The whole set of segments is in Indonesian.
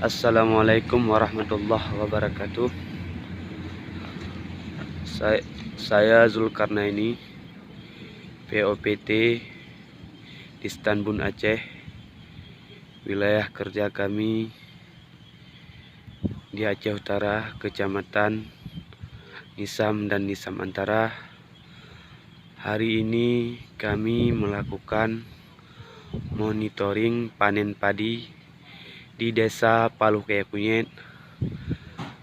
Assalamualaikum warahmatullahi wabarakatuh. Saya Zulkarnaini, POPT di Stanbun Aceh. Wilayah kerja kami di Aceh Utara, Kecamatan Nisam dan Nisam Antara. Hari ini kami melakukan monitoring panen padi di Desa Paluh-Kayakunyet,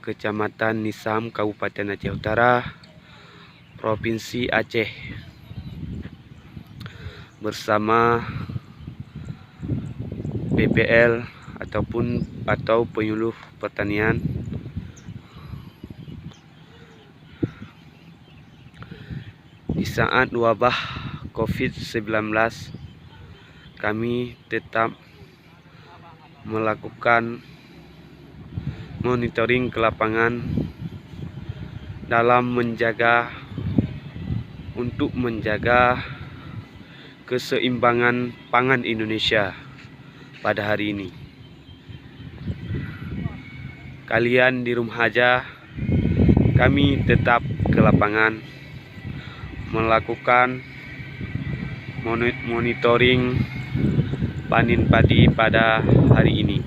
Kecamatan Nisam, Kabupaten Aceh Utara, Provinsi Aceh, bersama PPL atau penyuluh pertanian. Di saat wabah COVID-19, kami tetap melakukan monitoring ke lapangan dalam untuk menjaga keseimbangan pangan Indonesia pada hari ini. Kalian di rumah aja, kami tetap ke lapangan melakukan monitoring panen padi pada hari ini.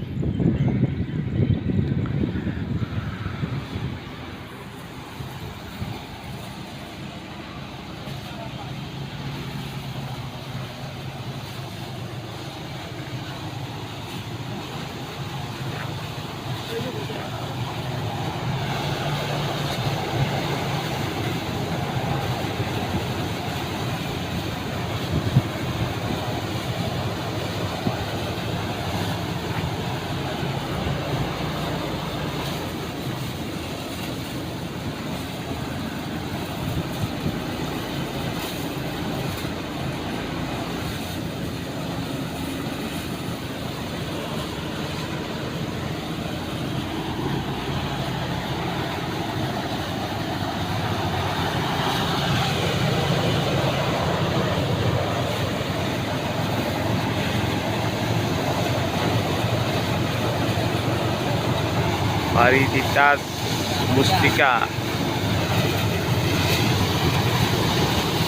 Varietas mustika.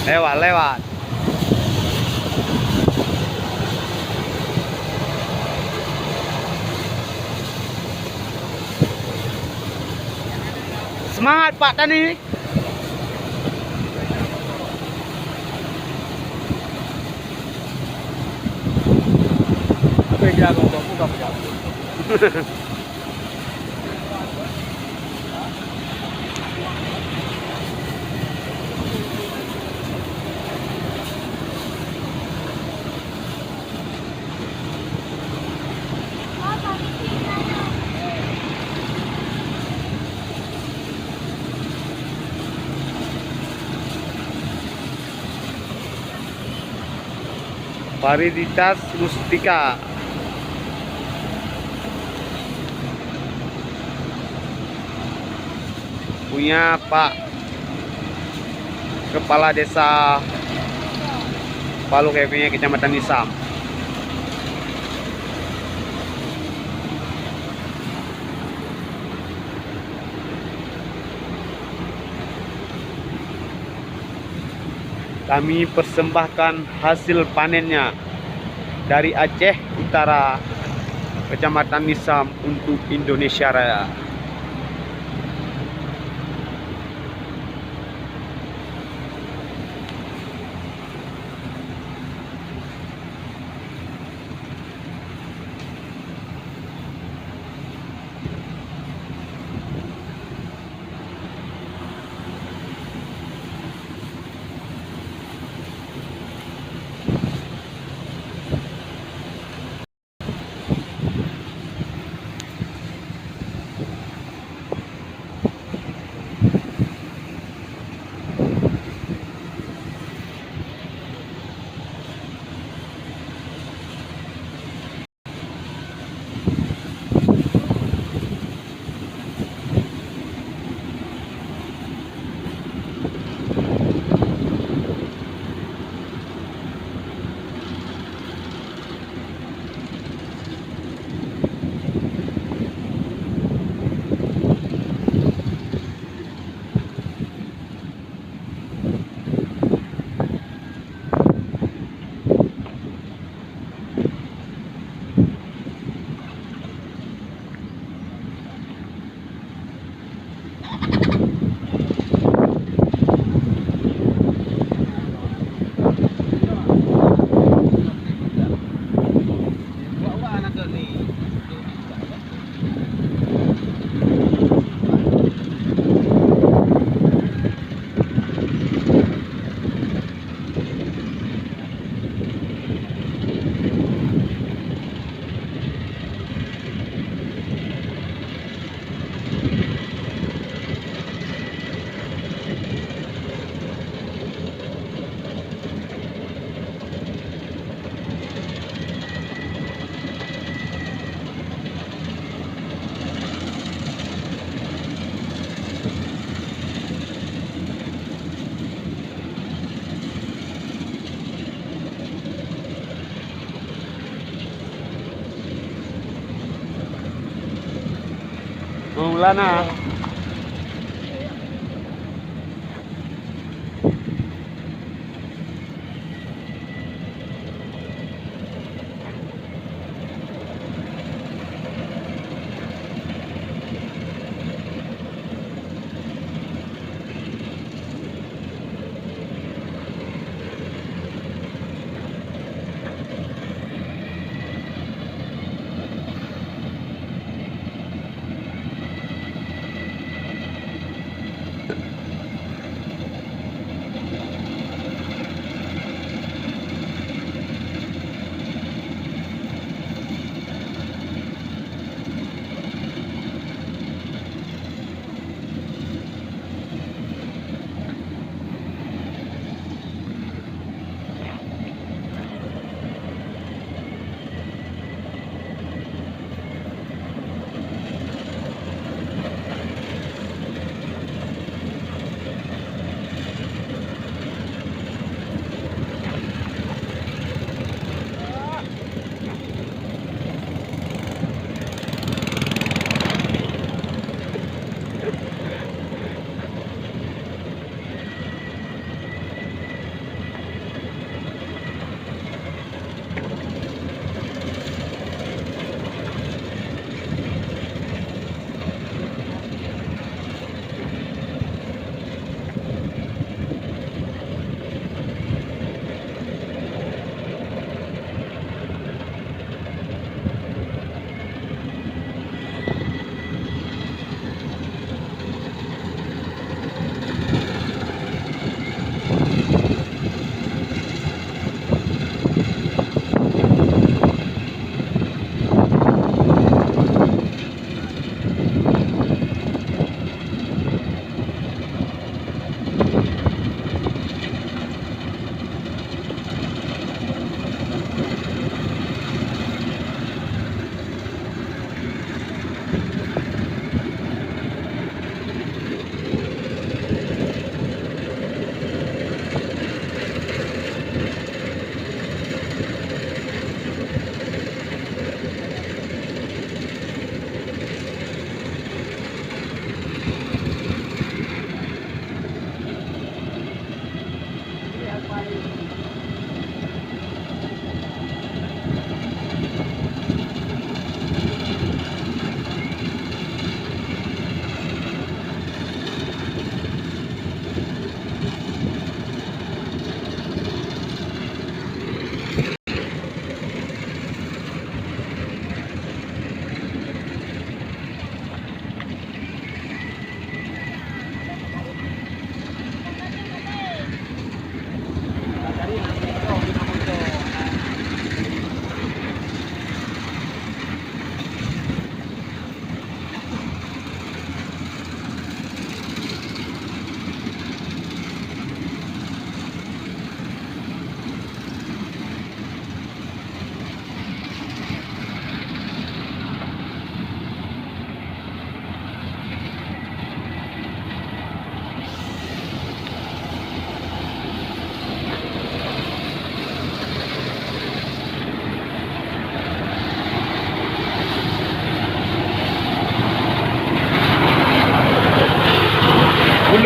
Lewat. Semangat Pak Tani. Apa yang jago, buka jago. Varietas mustika. Punya Pak Kepala Desa Paluh-Kayakunyet, Kecamatan Nisam. Kami persembahkan hasil panennya dari Aceh Utara, Kecamatan Nisam untuk Indonesia Raya. Wala na.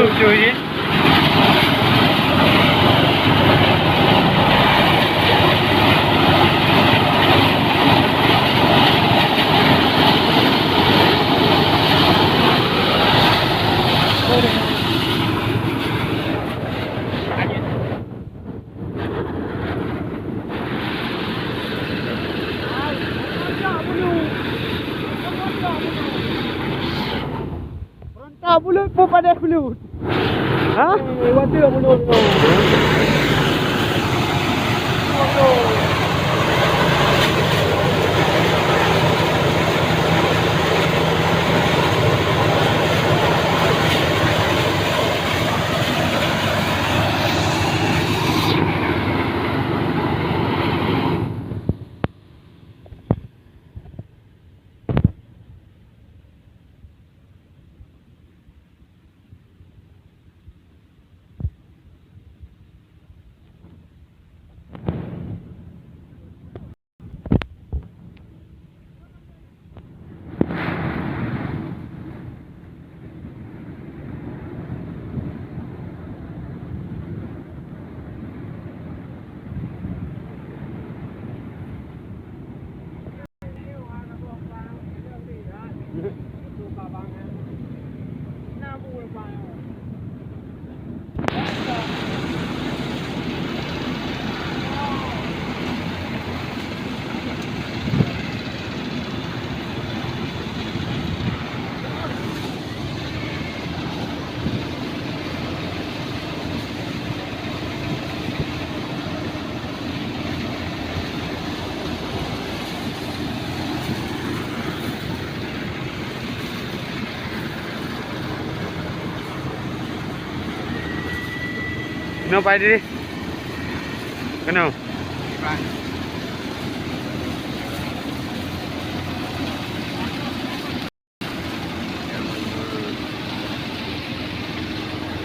lucu ini. Bulut pun pada bulut. Ha? Water bulut. Kenapa Pak Didi? Kenapa?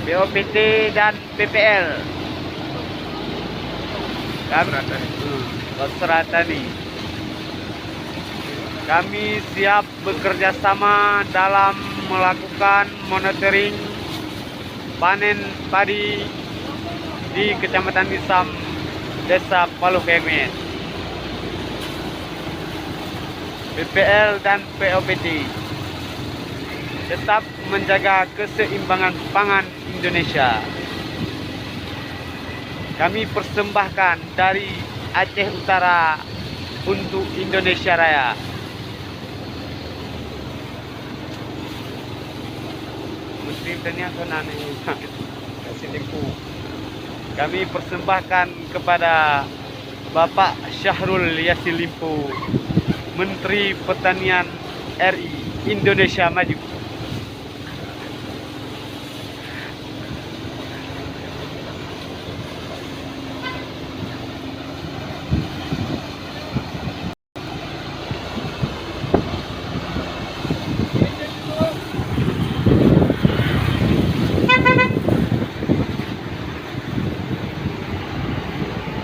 BOPT dan PPL. Wasratani. Kami siap bekerja sama dalam melakukan monitoring panen padi di Kecamatan Nisam, Desa Paluh Kemet. PPL dan POPT tetap menjaga keseimbangan pangan Indonesia. Kami persembahkan dari Aceh Utara untuk Indonesia Raya. Mesti ternyata nani kasih limpu. Kami persembahkan kepada Bapak Syahrul Yassin Limpo, Menteri Pertanian RI Indonesia Maju.